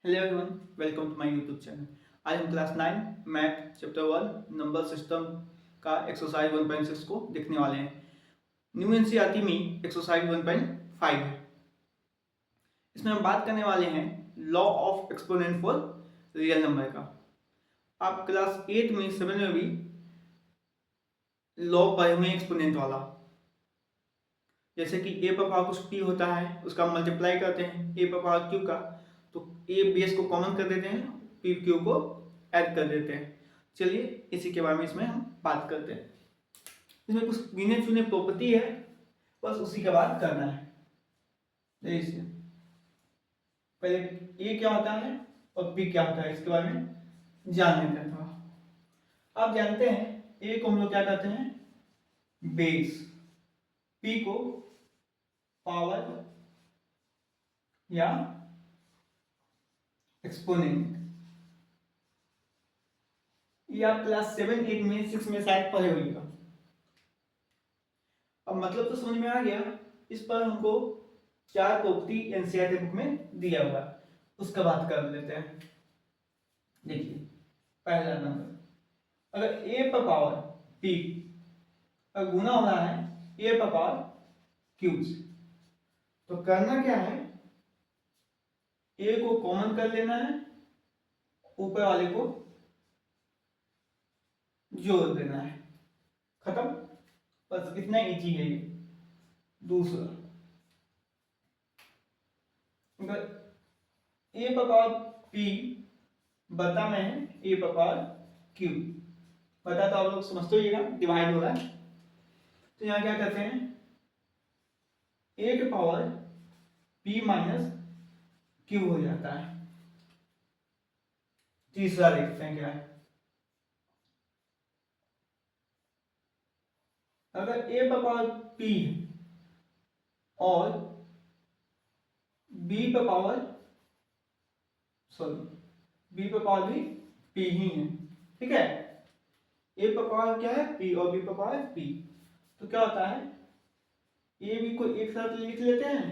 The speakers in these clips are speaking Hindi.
Hello everyone, welcome to my YouTube channel. आज हम class 9 math chapter 1 number system का एक्सरसाइज 1.6 को देखने वाले हैं। न्यू एनसीईआरटी में एक्सरसाइज 1.5 है। इसमें हम बात करने वाले हैं law of exponent for real number का। आप क्लास 8 में 7 में भी लॉ पढ़े हुए एक्सपोनेंट वाला, जैसे कि ए पर पावर कुछ पी होता है, उसका मल्टीप्लाई करते हैं ए पर पावर क्यू का, तो ए बेस को कॉमन कर देते हैं, पी क्यू को ऐड कर देते हैं। चलिए इसी के बारे में इसमें हम बात करते हैं। इसमें कुछ गिने चुने प्रॉपर्टी है, बस उसी के बाद करना है। देखिए पहले ए क्या होता है और पी क्या होता है, इसके बारे में जान लेते हैं थोड़ा। आप जानते हैं ए को हम लोग क्या कहते हैं, बेस, पी को पावर या एक्सपोनेंट। ये आप क्लास 7, 8 में 6 में शायद पढ़े होंगे। अब मतलब तो समझ में आ गया। इस पर हमको 4 प्रॉपर्टी एनसीईआरटी बुक में दिया हुआ है, उसका बात कर लेते हैं। देखिए पहला नंबर, अगर ए पर पावर पी अगर गुना हो रहा है ए पर पावर क्यू से, तो करना क्या है, ए को कॉमन कर लेना है, ऊपर वाले को जोड़ देना है, खत्म। बस इतना इजी है ये। दूसरा, ए पर पावर पी बता में है ए पर पावर क्यू, बता तो आप लोग समझते होइएगा, डिवाइड हो रहा है। तो यहाँ क्या करते हैं, ए के पावर पी माइनस क्यू हो जाता है। तीसरा देखते हैं क्या है, अगर ए पर पावर पी और बी पर पावर बी पर पावर भी पी ही है, ठीक है। ए पर पावर क्या है, पी, और बी पर पावर पी, तो क्या होता है, ए बी को एक साथ लिख लेते हैं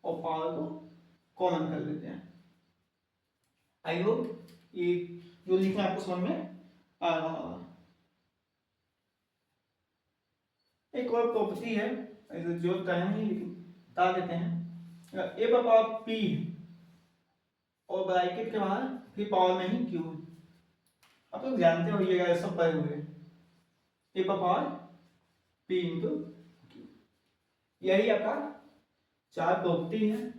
और पावर को कॉमन कर लेते हैं। आई होप ये जो लिखना है आपको समझ में आ रहा होगा। एक और प्रॉपर्टी है, ऐसे जोड़ता है नहीं लेकिन बता देते हैं। ए पर पावर पी और ब्रैकेट के बाहर फिर पावर में ही क्यू, आप लोग जानते होइएगा, सब पढ़े हुए। ए पर पावर पी इंटू क्यू, यही आपका 4 प्रॉपर्टी है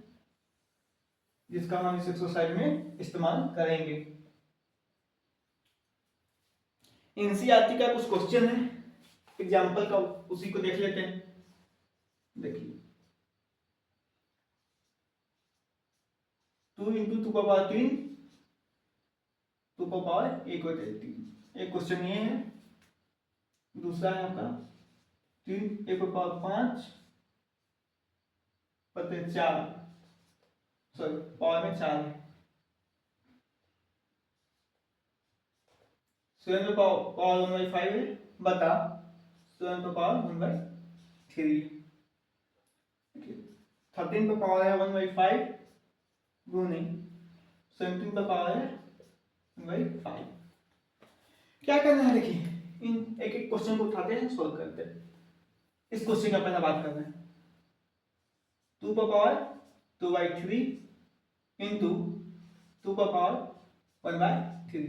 जिसका हम इस एक्सरसाइज में इस्तेमाल करेंगे। एनसीईआरटी का कुछ क्वेश्चन है एग्जाम्पल का, उसी को देख लेते हैं। देखिए 2 इंटू 2 का पावर 3, 2 का पावर 1 होते 3, एक क्वेश्चन ये है। दूसरा है आपका 3 1 का पावर 5 पते 4, सॉरी पावर में 4 है। 7 का पावर 1/5 है, बता 7 का पावर 1/3। 13 का पावर है 1/5 गुने 17 का पावर है 1/5। क्या करना है, देखिए इन एक एक क्वेश्चन को उठाते हैं, सोल्व करते हैं। इस क्वेश्चन का पहला बात करना है, 2 का पावर 2/3 इंटू 2 का पावर 1/3।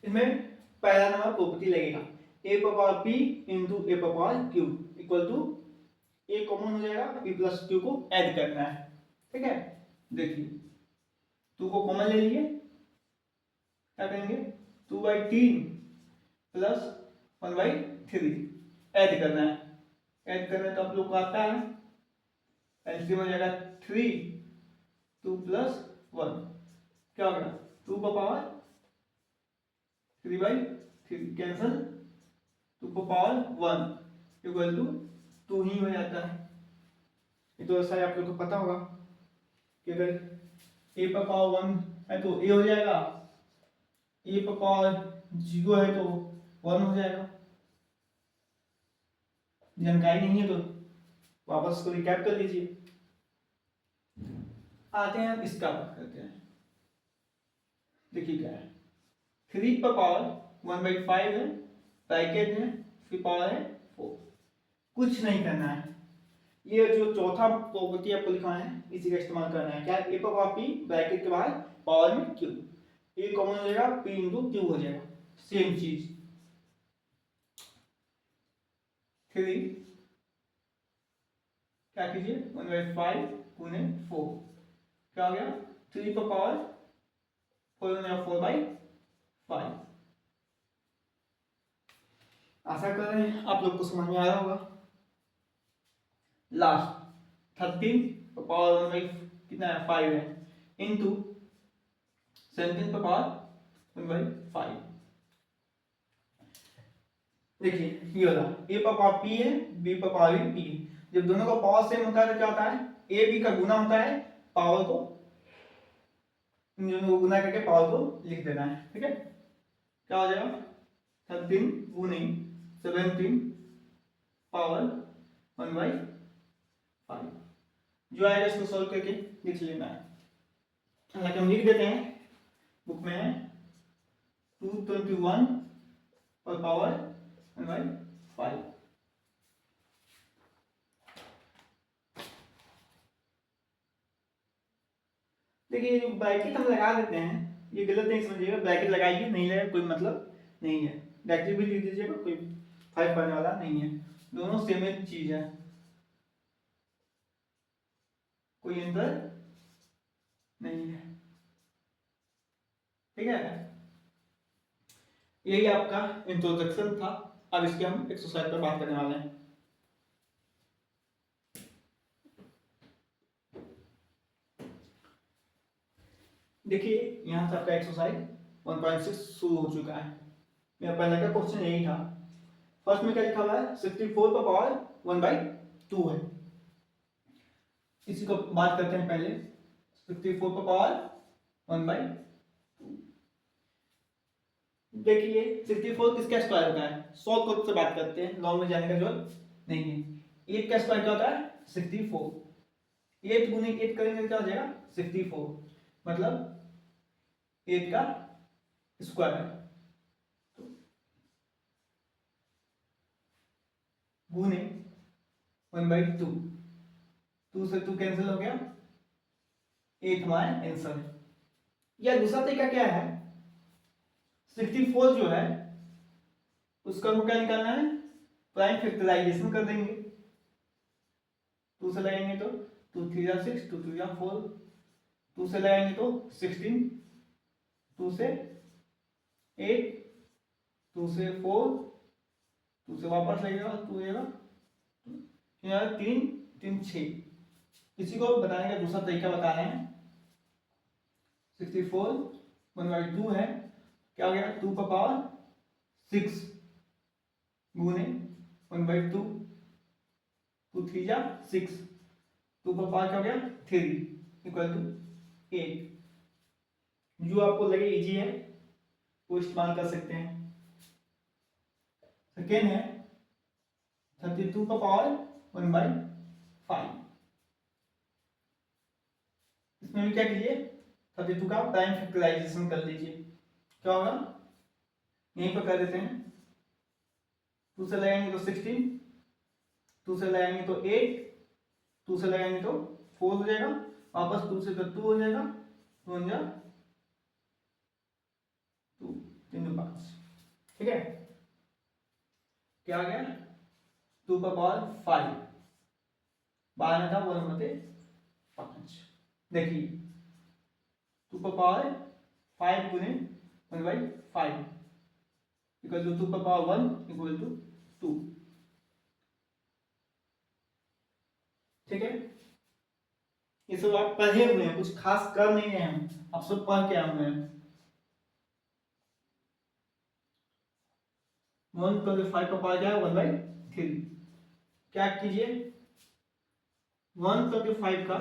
इसमें पहला नंबर प्रॉपर्टी लगेगा, ए पर पावर पी इंटू ए पर power Q equal to A common हो जाएगा, पी प्लस क्यू को ऐड करना है, ठीक है। देखिए 2 को कॉमन ले लिए, क्या करेंगे, 2/3 प्लस 1/3 ऐड करना है। ऐड करना तो आप लोग को आता है, एलसीएम हो जाएगा 3, 2 प्लस 1 क्या हो गया, 2 का पावर 3/3 कैंसल, 2 का पावर 1 इक्वल टू 2 ही हो जाता है। ये तो ऐसा आप लोग को पता होगा कि अगर ए पर पावर 1 है तो ए हो जाएगा, ए पर पावर 0 है तो 1 हो जाएगा। जानकारी नहीं है तो वापस इसको रिकैप कर लीजिए। आते हैं इसका बात करते हैं। देखिए क्या है, 3 पर पावर 1/5 है, ब्रैकेट में फिर पावर है 4। कुछ नहीं करना है, ये जो चौथा प्रॉपर्टी आपको लिखा है इसी का इस्तेमाल करना है। क्या, ए पर पावर पी ब्रैकेट के बाद पावर में क्यू, ए कॉमन हो जाएगा, पी इंटू क्यू हो जाएगा, सेम चीज। 3 क्या कीजिए 1/5 गुने 4 क्या हो गया, 3 पर पावर 4 हो जाएगा 4/5। आशा कर रहे हैं आप लोग को समझ में आ रहा होगा। लास्ट 13 पर पावर 1 कितना है 5 है, इंटू 17 पर पावर 1/5। देखिए ये वाला ए पर पावर पी है, बी पर पावर भी पी है। जब दोनों का पावर सेम होता है तो क्या होता है, ए बी का गुना होता है, पावर को इन दोनों को गुना करके पावर को लिख देना है। ठीक है, क्या हो जाएगा 13 गुने 17 पावर 1/5। जो आएगा इसको सॉल्व करके लिख लेना है। हालांकि हम लिख देते हैं, बुक में है 221 पर पावर 1/5। देखिए जो ब्रैकेट हम लगा देते हैं ये गलत नहीं समझिएगा, ब्रैकेट लगाइए नहीं लगाए कोई मतलब नहीं है, डायरेक्टली भी लिख दीजिएगा, कोई फर्क पड़ने वाला नहीं है, दोनों सेम ही चीज है, कोई अंतर नहीं है। ठीक है, यही आपका इंट्रोडक्शन था। अब इसके हम एक्सरसाइज पर बात करने वाले हैं। देखिए यहाँ से आपका एक्सरसाइज 1.6 शुरू हो चुका है। मेरा पहले का क्वेश्चन यही था। फर्स्ट में क्या लिखा हुआ है, 64 पर पावर 1/2 है। इसी को बात करते हैं पहले, 64 पर पावर 1/2। देखिए 64 किसका स्क्वायर होता है, शॉर्ट कट से बात करते हैं, लॉन्ग में जाने का जरूरत नहीं है। 8 का स्क्वायर क्या होता है 64, 8 गुने 8 करेंगे क्या हो जाएगा 64, मतलब 8 का स्क्वायर गुने 1/2, 2 से 2 कैंसिल हो गया, 8 हमारा आंसर है। या दूसरा तरीका क्या है, 64 जो है उसका हमको क्या निकालना है, प्राइम फैक्टराइजेशन कर देंगे। 2 से लगाएंगे तो 2 3 जा 6, 2 2 जा 4, 2 से लगाएंगे तो 16, 2 से 8, 2 से 4, 2 से वापस लगेगा 2 जाएगा, यहाँ 3 3 6। इसी को बताने का दूसरा तरीका बता रहे हैं। 64 1/2 है, क्या हो गया 2 का पावर 6 गुने 1/2, 2 3 जा 6, 2 का पावर क्या हो गया 3 इक्वल टू 8। जो आपको लगे इजी है वो इस्तेमाल कर सकते हैं। सेकेंड है 32 का पावर 1/5। इसमें भी क्या कीजिए 32 का प्राइम फैक्टराइजेशन कर लीजिए, क्या होगा यहीं पर कर देते हैं। 2 से लगाएंगे तो 16, 2 से लगाएंगे तो 8, 2 से लगाएंगे तो 4 हो जाएगा, वापस 2 से तो 2 हो जाएगा, 2 जा 2 3 5। ठीक है, क्या आ गया 2 का पावर 5, बाहर में था 1/5। देखिए 2 का पावर 5 गुने 1/5 इक्वल टू 2 का पावर 1 इक्वल टू 2। ठीक है, ये सब आप पढ़े हुए हैं, कुछ खास कर नहीं रहे हैं, आप सब पढ़ के आए हुए हैं। 1/5 का पावर क्या है 1/3। क्या कीजिए 1/5 का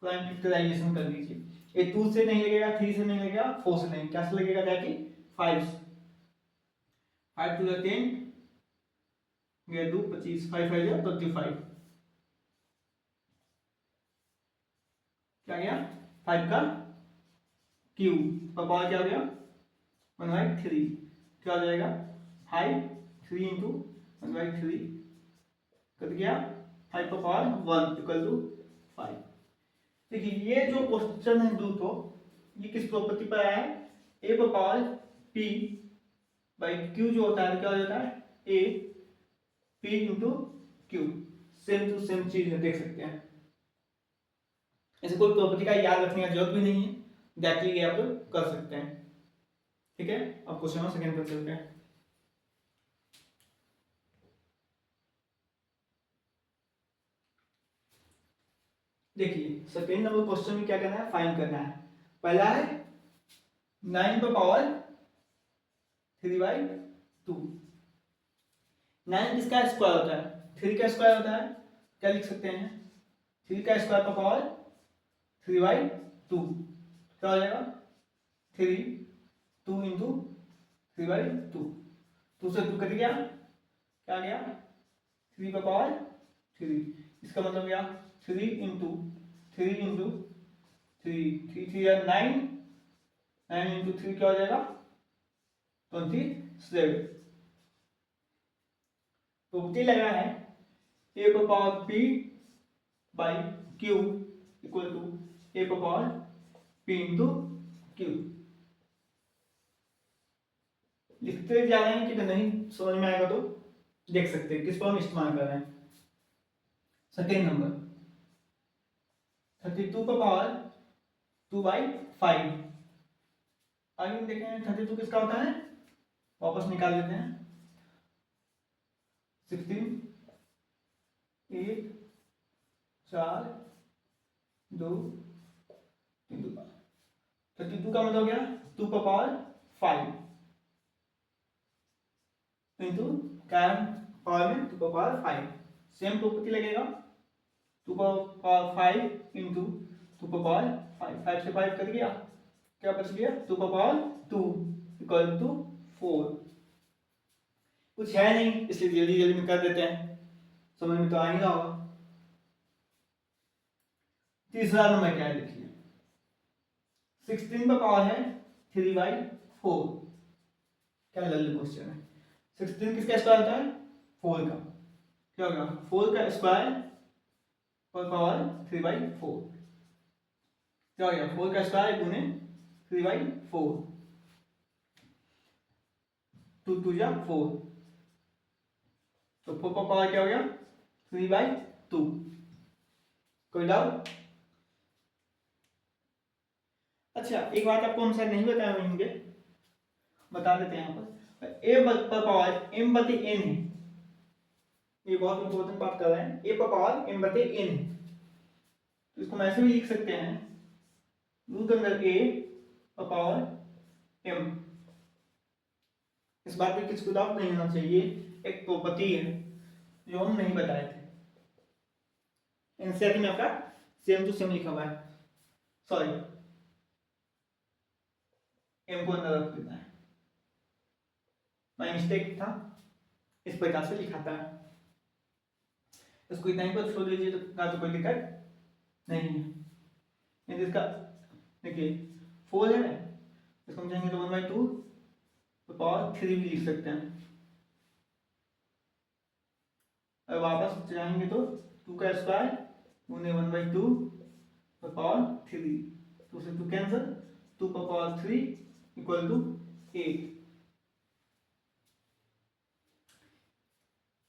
प्राइम फैक्टराइजेशन कर लीजिए। ये 2 से नहीं लगेगा, 3 से नहीं लगेगा, 4 से नहीं, क्या से लगेगा जाके 5 से। 5 2 10 गया 2 25, 5 5 जा 25। क्या गया 5 का क्यू का पावर क्या हो गया 1/3, क्या हो जाएगा 5, 3 इंटू 1/3 कट गया 5 का पावर 1 इक्वल टू 5। देखिए ये जो क्वेश्चन है दो तो ये किस प्रॉपर्टी पर आया है, ए पर पावर पी बाई क्यू जो होता है क्या हो जाता है A P into Q, same to same चीज है, देख सकते हैं। ऐसे कोई प्रॉपर्टी का याद रखने का जरूरत भी नहीं है, डायरेक्टली आप लोग कर सकते हैं। ठीक है, अब क्वेश्चन सेकंड पर चलते हैं। देखिए सेकंड नंबर क्वेश्चन में क्या करना है, फाइंड करना है। पहला है 9 पर पावर 3/2। 9 किसका स्क्वायर होता है, 3 का स्क्वायर होता है, क्या लिख सकते हैं 3 का स्क्वायर पर पावर 3/2, क्या हो जाएगा 3 2 इंटू 3/2, 2 से 2 कट गया, क्या गया 3 का पावर 3, इसका मतलब क्या 3 इंटू 3 इंटू 3, 3 3 या 9, 9 इंटू 3 क्या हो जाएगा 27। प्रॉपर्टी लगा है ए पर power p by q equal to a पर पावर पी इंटू क्यू। लिखते जा रहे हैं कि नहीं समझ में आएगा तो देख सकते हैं किस पर हम इस्तेमाल कर रहे हैं। सेकेंड नंबर 32 पर पावर 2/5। आगे हम देखें 32 किसका होता है, वापस निकाल लेते हैं 16 8 4 2 3 2 32 का मतलब हो गया 2 पर पावर 5 इंटू क्या पावर में 2 पर पावर 5, सेम प्रॉपर्टी लगेगा 2 पर पावर 5 इंटू 2 पर पावर 5, 5 से 5 कट गया, क्या बच गया 2 पर पावर 2 इक्वल टू 4। कुछ है नहीं इसलिए जल्दी जल्दी में कर देते हैं, समझ में तो आ ही रहा होगा। तीसरा नंबर क्या है देखिए 16 पर पावर है 3/4, क्या लल्लू क्वेश्चन है। 16 किसका स्क्वायर होता है 4 का, क्या होगा 4 का स्क्वायर पर पावर 3/4, क्या हो गया 4 का स्क्वायर गुने 3/4, 2 2 जा 4, तो 4 का पावर क्या हो गया 3/2। कोई डाउट? अच्छा एक बात आपको हम शायद नहीं बताए होंगे, बता देते हैं यहाँ पर ए पर पावर m बटे n है, ये बहुत इंपॉर्टेंट बात कर रहे हैं, a पर पावर m बटे n है, तो इसको हम ऐसे भी लिख सकते हैं रूट अंडर a पर पावर m। इस बात में किसी को डाउट नहीं होना चाहिए, एक प्रॉपर्टी है जो हम नहीं बताए थे, एनसीईआरटी में आपका सेम टू सेम लिखा हुआ है, सॉरी m को अंदर रख देना है, माय मिस्टेक था, इस प्रकार से लिखा था, इसको इतना ही पर छोड़ दीजिए तो कोई दिक्कत नहीं है। इसका देखिए 4 है, इसको हम चाहेंगे तो 1/2 तो पावर 3 भी लिख सकते हैं, और वापस चाहेंगे तो 2 का स्क्वायर गुने 1/2 तो पावर 3, 2 से 2 कैंसिल, 2 पर पावर 3 इक्वल टू 8।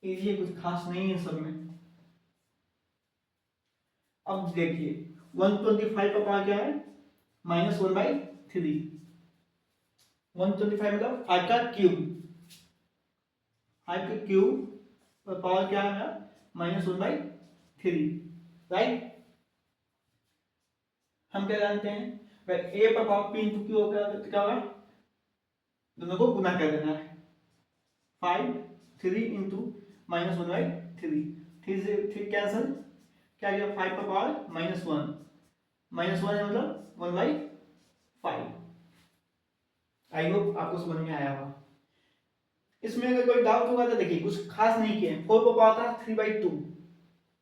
ये कुछ खास नहीं है सब में। अब देखिए 125 का पावर क्या है -1/3, 125 मतलब 5 का क्यूब, 5 का क्यूब और पावर क्या है -1/3, राइट। हम क्या जानते हैं ए पर पावर p इंटू क्यू क्या होगा, दोनों को गुना कर देना है, 5 3 इंटू -1/3, 3 से 3 कैंसिल, क्या गया 5 पर पावर -1, -1 है मतलब 1/5। आई होप आपको समझ में आया होगा। इसमें अगर कोई डाउट होगा तो देखिए कुछ खास नहीं किए, 4 पर पावर था 3/2,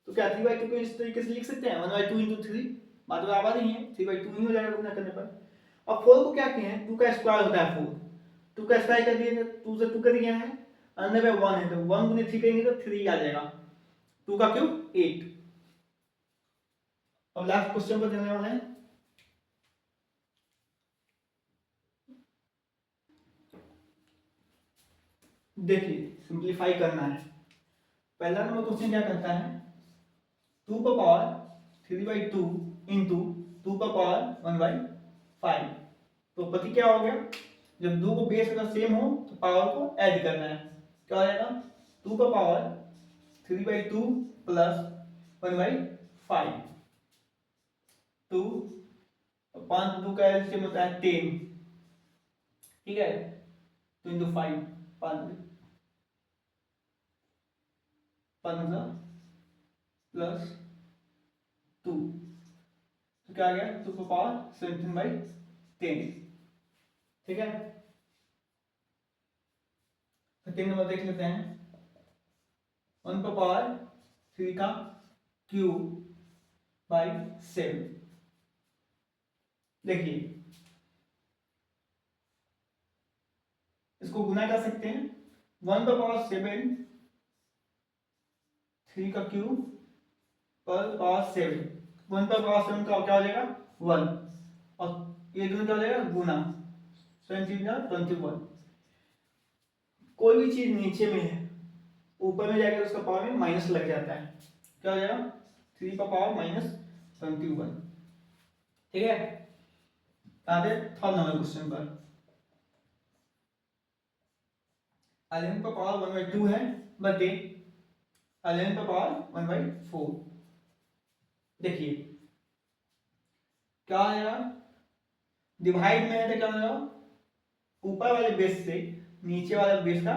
तो क्या 3/2 को इस तरीके से लिख सकते हैं 1/2 इंटू 3, बात बराबर नहीं है, 3/2 ही हो जाएगा गुना करने पर। अब 4 को क्या किए हैं, 2 का स्क्वायर होता है 4, 2 का स्क्वायर कर दिए, 2 से 2 कर दिया है, अंदर में 1 है तो 1 गुने 3 करेंगे तो 3 आ जाएगा, 2 का क्यूब 8। अब लास्ट क्वेश्चन पर चलने वाले हैं। देखिए सिंप्लीफाई करना है। पहला नंबर क्वेश्चन क्या करता है, 2 का पावर 3/2 इंटू 2 का पावर 1/5। तो पति क्या हो गया, जब 2 को बेस अगर सेम हो तो पावर को ऐड करना है, क्या हो जाएगा 2 का पावर 3/2 प्लस 1/5, 2 5 2 का एलसीएम होता है 10, ठीक है, 2 इंटू 5 15 प्लस 2, तो क्या आ गया 2 का पावर 17/10, ठीक है। सेकेंड नंबर देख लेते हैं, 1 का पावर 3 का क्यूब बाई 7। देखिए इसको गुना कर सकते हैं, 1 का पावर 7 3 का क्यूब पर पावर 7, 1 पर पावर 7 का क्या हो जाएगा 1, और ये दोनों क्या हो जाएगा गुना, 21। कोई भी चीज नीचे में है ऊपर में जाएगा तो उसका पावर में माइनस लग जाता है, क्या हो जाएगा 3 का पावर -21, ठीक है। आगे थर्ड नंबर क्वेश्चन पर 11 का पावर 1/2 है बटे 11 का पावर 1/4। देखिए क्या आएगा, डिवाइड में है तो क्या हो जाएगा, ऊपर वाले बेस से नीचे वाले बेस का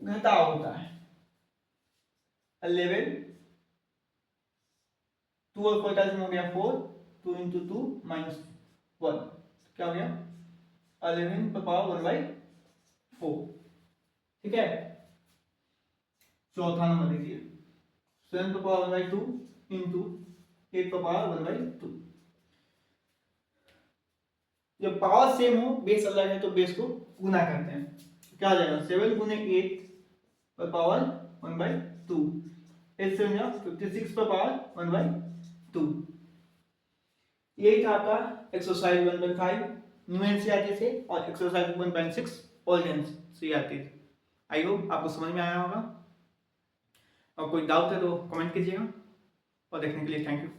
घटाव होता है, 11 2 और 4 का हो गया 4, 2 इंटू 2 -1, क्या हो गया 11 का पावर 1/4, ठीक है। चौथा नंबर देखिए 7 का पावर 1/2 इंटू 8 का पावर 1/2। जब पावर सेम हो बेस अलग है तो बेस को गुना करते हैं, क्या आ जाएगा 7 गुने 8 पर पावर 1/2, 8 से 56 पर पावर 1/2। यही था आपका एक्सरसाइज 1.5 न्यू एनसीईआरटी से और एक्सरसाइज 1.6 ओल्ड एनसीईआरटी से। आई होप आपको समझ में आया होगा, और कोई डाउट है तो कमेंट कीजिएगा, और देखने के लिए थैंक यू।